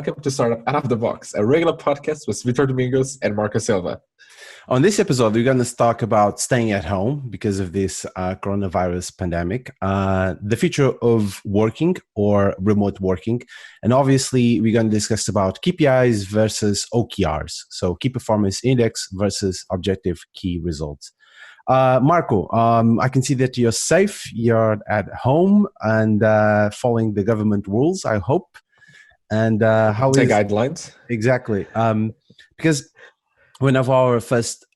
welcome to Startup Out of the Box, a regular podcast with Vitor Domingos and Marco Silva. On this episode, we're going to talk about staying at home because of this coronavirus pandemic, the future of working or remote working, and obviously we're going to discuss about KPIs versus OKRs, so key performance index versus objective key results. Marco, I can see that you're safe, you're at home and following the government rules, I hope. And how the is guidelines? Exactly. Because one of our first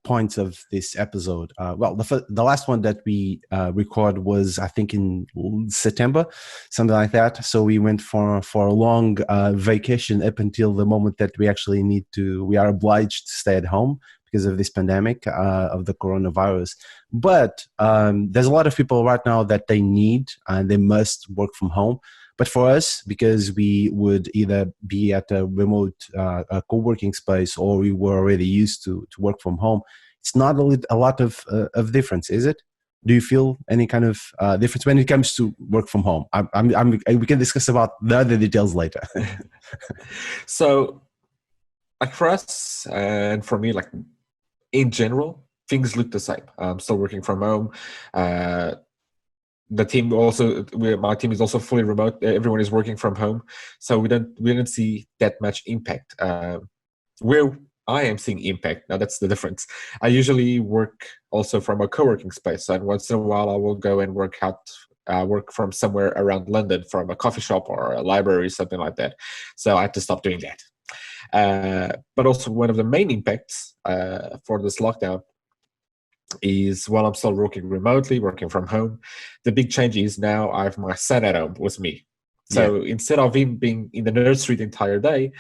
points of this episode, the last one that we record was, I think, in September, something like that. So we went for a long vacation up until the moment that we actually we are obliged to stay at home because of this pandemic of the coronavirus. But there's a lot of people right now that they need and they must work from home. But for us, because we would either be at a remote co-working space or we were already used to work from home, it's not a lot of difference, is it? Do you feel any kind of difference when it comes to work from home? We can discuss about the other details later. So, like for us and for me, like in general, things look the same. I'm still working from home. The team also, my team is also fully remote. Everyone is working from home, so we don't see that much impact. Where I am seeing impact now, that's the difference. I usually work also from a co-working space, and once in a while I will go and work from somewhere around London, from a coffee shop or a library, something like that. So I had to stop doing that. But also one of the main impacts for this lockdown is while I'm still working remotely, working from home, the big change is now I have my son at home with me. So instead of him being in the nursery the entire day,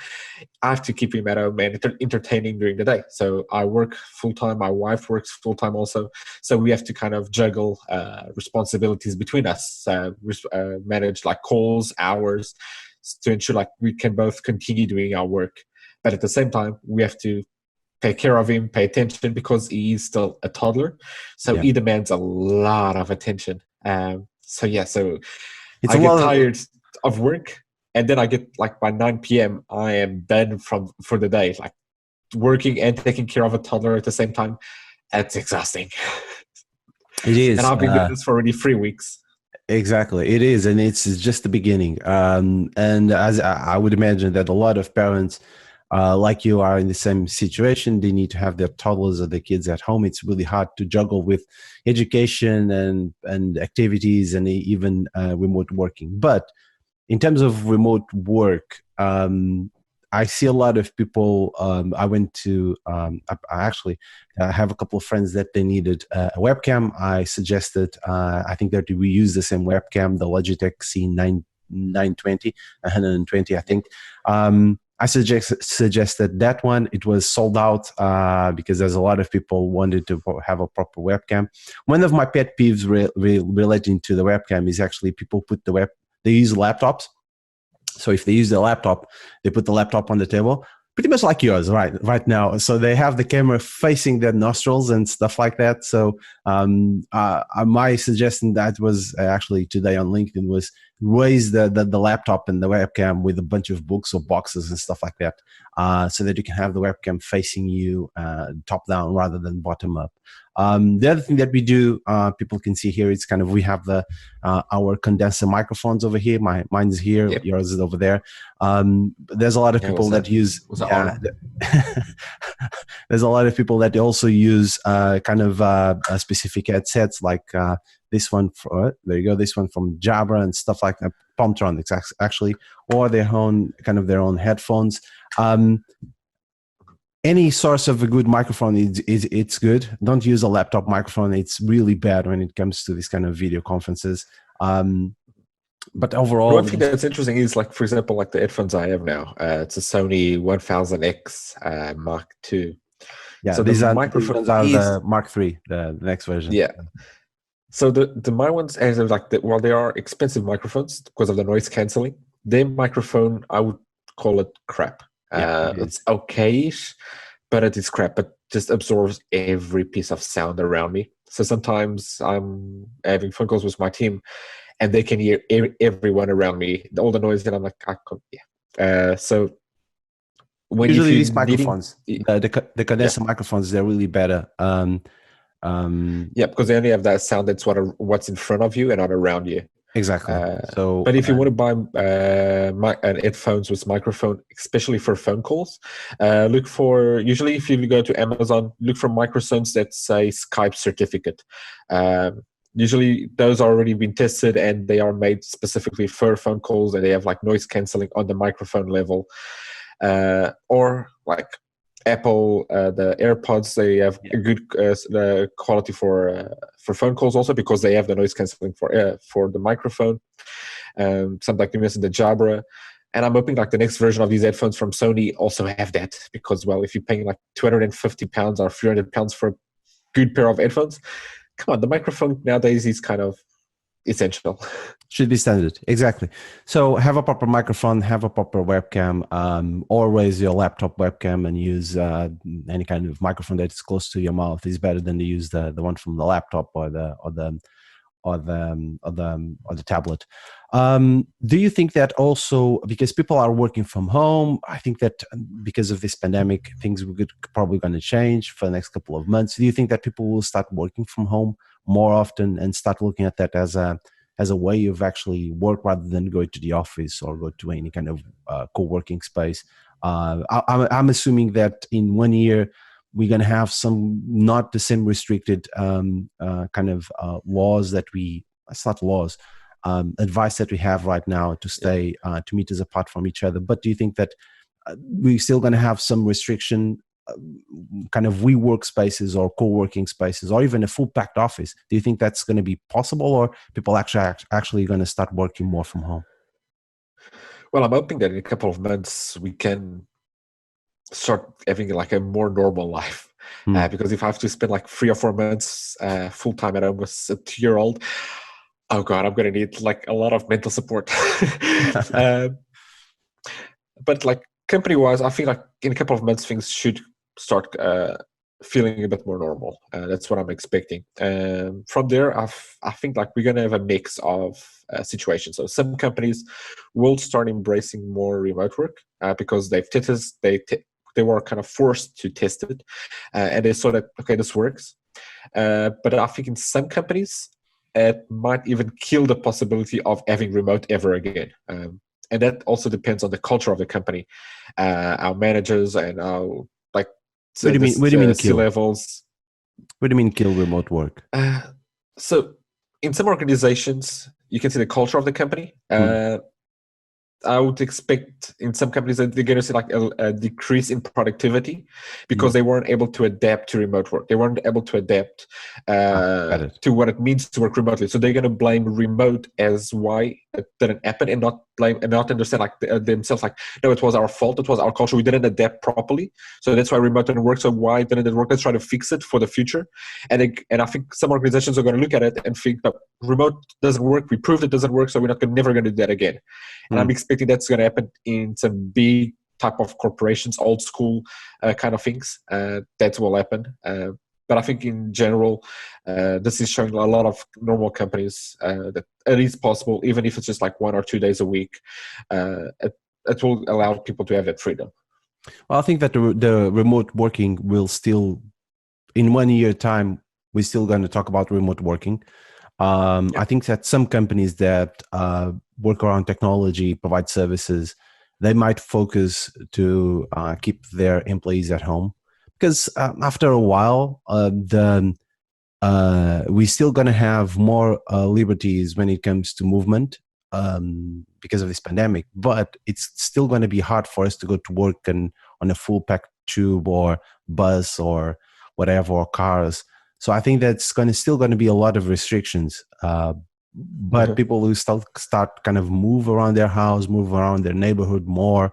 I have to keep him at home and entertaining during the day. So I work full-time, my wife works full-time also. So we have to kind of juggle responsibilities between us, manage like calls, hours, to ensure like we can both continue doing our work. But at the same time, we have to take care of him, pay attention, because he is still a toddler. So he demands a lot of attention. So I get tired of work, and then I get like by 9 p.m. I am done for the day, like working and taking care of a toddler at the same time. It's exhausting. It is. And I've been doing this for already 3 weeks. Exactly. It is. And it's just the beginning. And as I would imagine that a lot of parents like you are in the same situation, they need to have their toddlers or their kids at home. It's really hard to juggle with education and activities and even remote working. But in terms of remote work, I see a lot of people. I went to, I have a couple of friends that they needed a webcam. I suggested, I think that we use the same webcam, the Logitech C920, 120, I think. I suggested that one. It was sold out because there's a lot of people wanted to have a proper webcam. One of my pet peeves relating to the webcam is actually people they use laptops. So if they use the laptop, they put the laptop on the table, pretty much like yours right now. So they have the camera facing their nostrils and stuff like that. So my suggestion that was actually today on LinkedIn was raise the laptop and the webcam with a bunch of books or boxes and stuff like that, so that you can have the webcam facing you top down rather than bottom up. The other thing that we do, people can see here, it's kind of, we have our condenser microphones over here. Mine's here, yours is over there. There's a lot of people that use, there's a lot of people that also use kind of specific headsets, like this one, this one from Jabra and stuff like that, Palmtronics actually, or their own headphones. Any source of a good microphone it's good. Don't use a laptop microphone. It's really bad when it comes to this kind of video conferences. But overall, one thing that's interesting is, like, for example, like the headphones I have now. It's a Sony 1000X Mark II. Yeah, so these microphones are the Mark III, the next version. Yeah. So my ones, as like while they are expensive microphones because of the noise cancelling, their microphone, I would call it crap. It's okay-ish, but it is crap. But just absorbs every piece of sound around me. So sometimes I'm having phone calls with my team, and they can hear everyone around me, all the noise, and I'm like, So when if Usually you're these needing, microphones, the yeah, condenser microphones, they're really better. yeah, because they only have that sound that's what's in front of you and not around you. Exactly. So But if you want to buy headphones with microphone, especially for phone calls, look for, usually if you go to Amazon, look for microphones that say Skype certificate. Usually those are already been tested and they are made specifically for phone calls, and they have like noise canceling on the microphone level. Or like Apple, the AirPods, they have a good quality for phone calls also, because they have the noise cancelling for the microphone. Something like you mentioned, the Jabra. And I'm hoping like the next version of these headphones from Sony also have that, because, well, if you're paying like £250 or £300 for a good pair of headphones, come on, the microphone nowadays is kind of essential. Should be standard. Exactly. So have a proper microphone, have a proper webcam, always your laptop webcam, and use any kind of microphone that is close to your mouth is better than to use the one from the laptop or the tablet. Do you think that also, because people are working from home, I think that because of this pandemic, things are probably going to change for the next couple of months. Do you think that people will start working from home more often and start looking at that as a way of actually work rather than go to the office or go to any kind of co-working space? I'm assuming that in 1 year, we're going to have some not the same restricted laws that it's not laws, advice that we have right now to stay 2 meters apart from each other. But do you think that we're still going to have some restriction, kind of WeWork spaces or co-working spaces, or even a full packed office? Do you think that's going to be possible, or people actually going to start working more from home? Well, I'm hoping that in a couple of months we can start having like a more normal life. Because if I have to spend like 3 or 4 months full time at home with a 2-year-old, oh god, I'm gonna need like a lot of mental support. But like company wise, I feel like in a couple of months things should start feeling a bit more normal. That's what I'm expecting. From there, I think like we're gonna have a mix of situations. So some companies will start embracing more remote work because they've tested, they were kind of forced to test it, and they saw that, okay, this works. But I think in some companies, it might even kill the possibility of having remote ever again. And that also depends on the culture of the company, our managers and our like What do you mean? What do you mean C kill? levels. What do you mean kill remote work? So in some organizations, you can see the culture of the company. I would expect in some companies that they're going to see like a decrease in productivity because they weren't able to adapt to remote work. They weren't able to adapt to what it means to work remotely. So they're going to blame remote as why it didn't happen, and not blame and not understand like themselves like, no, it was our fault. It was our culture. We didn't adapt properly. So that's why remote didn't work. So why didn't it work? Let's try to fix it for the future. And I think some organizations are going to look at it and think that remote doesn't work. We proved it doesn't work. So we're never going to do that again. And I'm expecting that's going to happen in some big type of corporations, old school kind of things. That will happen. But I think in general, this is showing a lot of normal companies that it is possible, even if it's just like 1 or 2 days a week. It will allow people to have that freedom. Well, I think that the remote working will still, in 1 year time, we're still going to talk about remote working. I think that some companies that work around technology, provide services, they might focus to keep their employees at home, because after a while, we're still going to have more liberties when it comes to movement because of this pandemic. But it's still going to be hard for us to go to work and on a full packed tube or bus or whatever, or cars. So I think that's still going to be a lot of restrictions. But people will start kind of move around their house, move around their neighborhood more.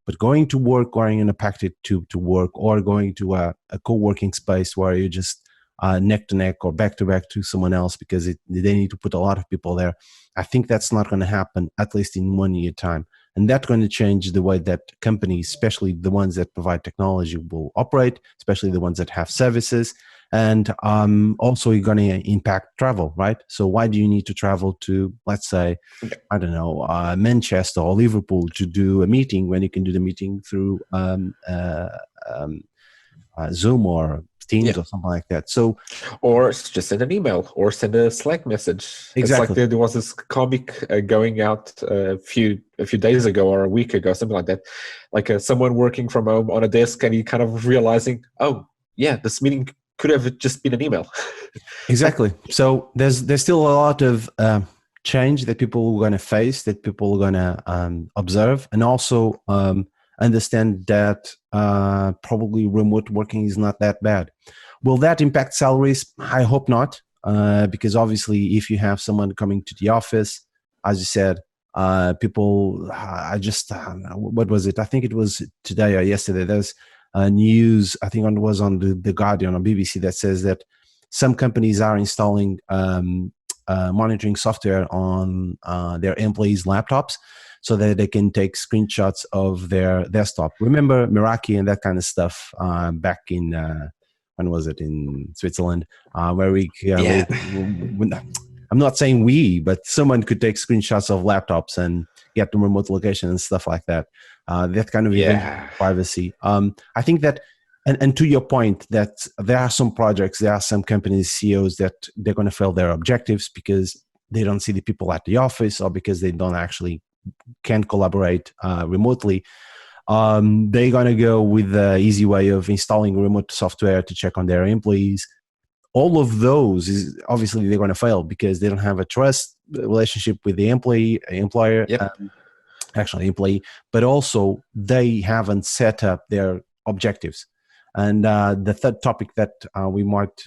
But going to work, wearing in a packed tube to work, or going to a co-working space where you just neck to neck or back to back to someone else because they need to put a lot of people there. I think that's not going to happen, at least in 1 year time. And that's going to change the way that companies, especially the ones that provide technology, will operate, especially the ones that have services. And also you're going to impact travel, right? So why do you need to travel to, let's say, I don't know, Manchester or Liverpool to do a meeting when you can do the meeting through um, Zoom or Teams Yeah. or something like that? So Or just send an email or send a Slack message. It's like exactly. there was this comic going out a few days ago or a week ago, something like that. Like someone working from home on a desk, and he kind of realizing, oh yeah, this meeting could have just been an email. Like, Exactly. So there's still a lot of change that people are going to face, that people are going to observe, and also understand that probably remote working is not that bad. Will that impact salaries? I hope not, because obviously, if you have someone coming to the office, as you said, people. I just what was it? I think it was today or yesterday. There's news. I think it was on the Guardian or BBC that says that some companies are installing monitoring software on their employees' laptops so that they can take screenshots of their desktop. Remember Meraki and that kind of stuff back in, when was it, in Switzerland, where yeah, I'm not saying but someone could take screenshots of laptops and get to remote location and stuff like that. That kind of invasion yeah, of privacy. I think that, and to your point, that there are some projects, there are some companies, CEOs, that they're going to fail their objectives because they don't see the people at the office or because they don't actually can collaborate remotely. They're going to go with the easy way of installing remote software to check on their employees. All of those is obviously they're going to fail because they don't have a trust relationship with the employer, yep, actually employee, but also they haven't set up their objectives. And the third topic that we want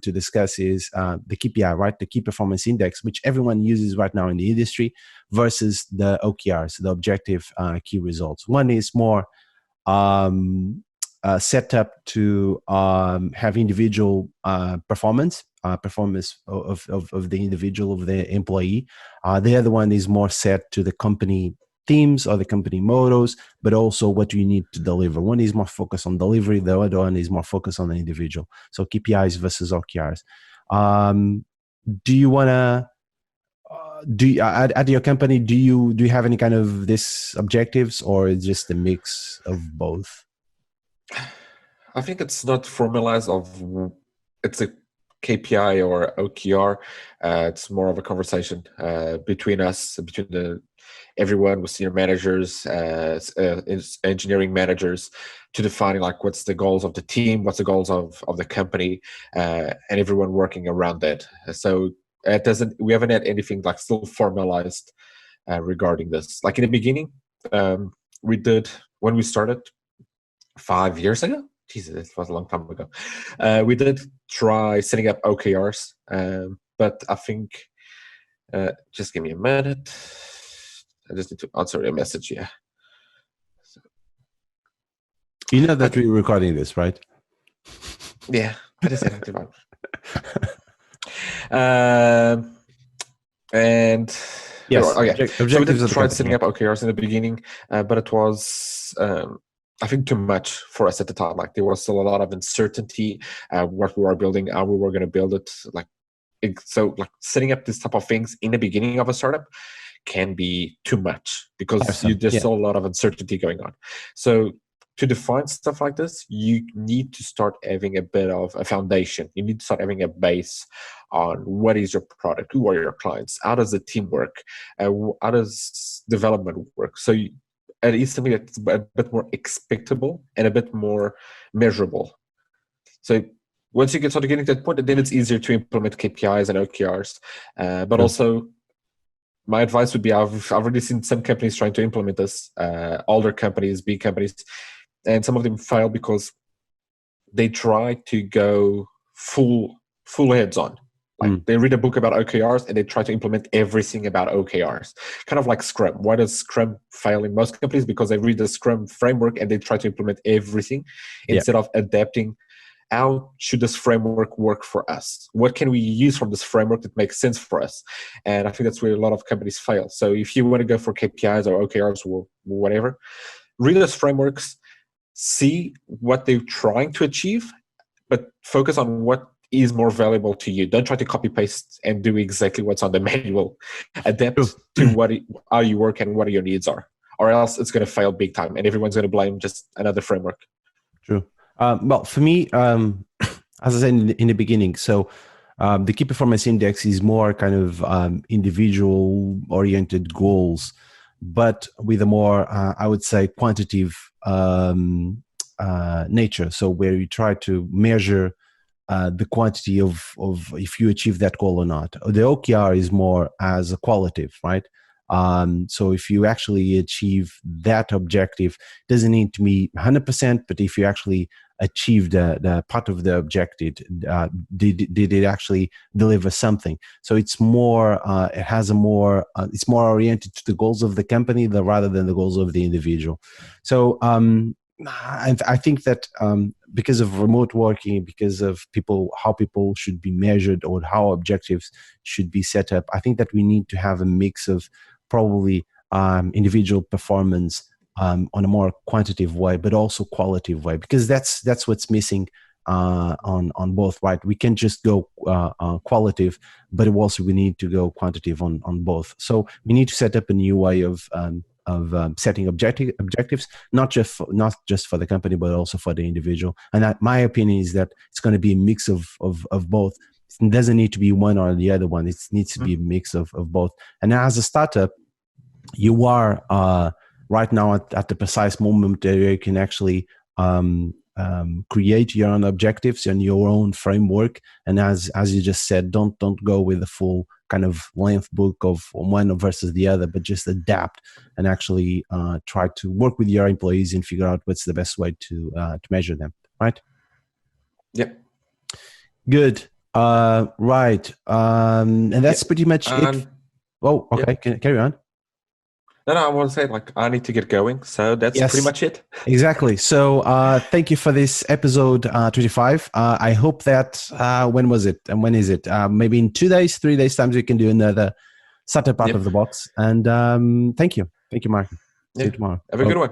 to discuss is the KPI, right? The key performance index, which everyone uses right now in the industry, versus the OKRs, the objective key results. One is more set up to have individual performance of the individual, of the employee. The other one is more set to the company themes or the company mottos, but also what do you need to deliver. One is more focused on delivery, the other one is more focused on the individual. So KPIs versus OKRs. Do you want to at your company, do you have any kind of this objectives, or is just a mix of both? I think it's not formalized it's a KPI or OKR. It's more of a conversation between us, between everyone with senior managers, engineering managers, to defining like what's the goals of the team, what's the goals of the company, and everyone working around that. So it doesn't. We haven't had anything like still formalized regarding this. Like in the beginning, we did when we started 5 years ago. Jesus, it was a long time ago. We did try setting up OKRs, but I think just give me a minute. I just need to answer a message here. You know that Okay. we're recording this, right? Yeah, I just had to run. And Yes, okay, so we objectives did of the try company. setting Yeah. up OKRs in the beginning, but it was I think too much for us at the time. Like there was still a lot of uncertainty what we were building, how we were going to build it. So like setting up this type of things in the beginning of a startup can be too much because there's Yeah. still a lot of uncertainty going on. So to define stuff like this, you need to start having a bit of a foundation. You need to start having a base on what is your product, who are your clients, how does the team work, how does development work. So it is something that's a bit more expectable and a bit more measurable. So once you start getting to that point, then it's easier to implement KPIs and OKRs. But also, my advice would be I've already seen some companies trying to implement this, older companies, big companies, and some of them fail because they try to go full heads on. Like they read a book about OKRs and they try to implement everything about OKRs. Kind of like Scrum. Why does Scrum fail in most companies? Because they read the Scrum framework and they try to implement everything instead of adapting. How should this framework work for us? What can we use from this framework that makes sense for us? And I think that's where a lot of companies fail. So if you want to go for KPIs or OKRs or whatever, read those frameworks, see what they're trying to achieve, but focus on what is more valuable to you. Don't try to copy paste and do exactly what's on the manual. Adapt to how you work and what your needs are, or else it's going to fail big time and everyone's going to blame just another framework. True. Well, for me, as I said in the beginning, so the key performance index is more kind of individual oriented goals, but with a more, I would say, quantitative nature. So where you try to measure the quantity of if you achieve that goal or not. The OKR is more as a qualitative, right? So if you actually achieve that objective, doesn't need to be 100%, but if you actually achieve the part of the objective, did it actually deliver something? So it's more, it has a more, it's more oriented to the goals of the company rather than the goals of the individual. So I think that because of remote working, because of how people should be measured or how objectives should be set up, I think that we need to have a mix of probably individual performance on a more quantitative way, but also qualitative way, because that's what's missing on both, right? We can't just go qualitative, but also we need to go quantitative on both. So we need to set up a new way of setting objectives, not just for the company, but also for the individual. And my opinion is that it's going to be a mix of both. It doesn't need to be one or the other one. It needs to be a mix of both. And as a startup, you are right now at the precise moment where you can actually create your own objectives and your own framework. And as you just said, don't go with the full kind of length book of one versus the other, but just adapt and actually try to work with your employees and figure out what's the best way to measure them. Right? Yep. Good. Right. And that's pretty much it. Oh, okay. Can carry on. No, I want to say, like, I need to get going. So that's pretty much it. Exactly. So thank you for this episode 25. I hope that, when was it? And when is it? Maybe in 2 days, 3 days times we can do another startup out of the box. And thank you. Thank you, Mark. See you tomorrow. Have a good one.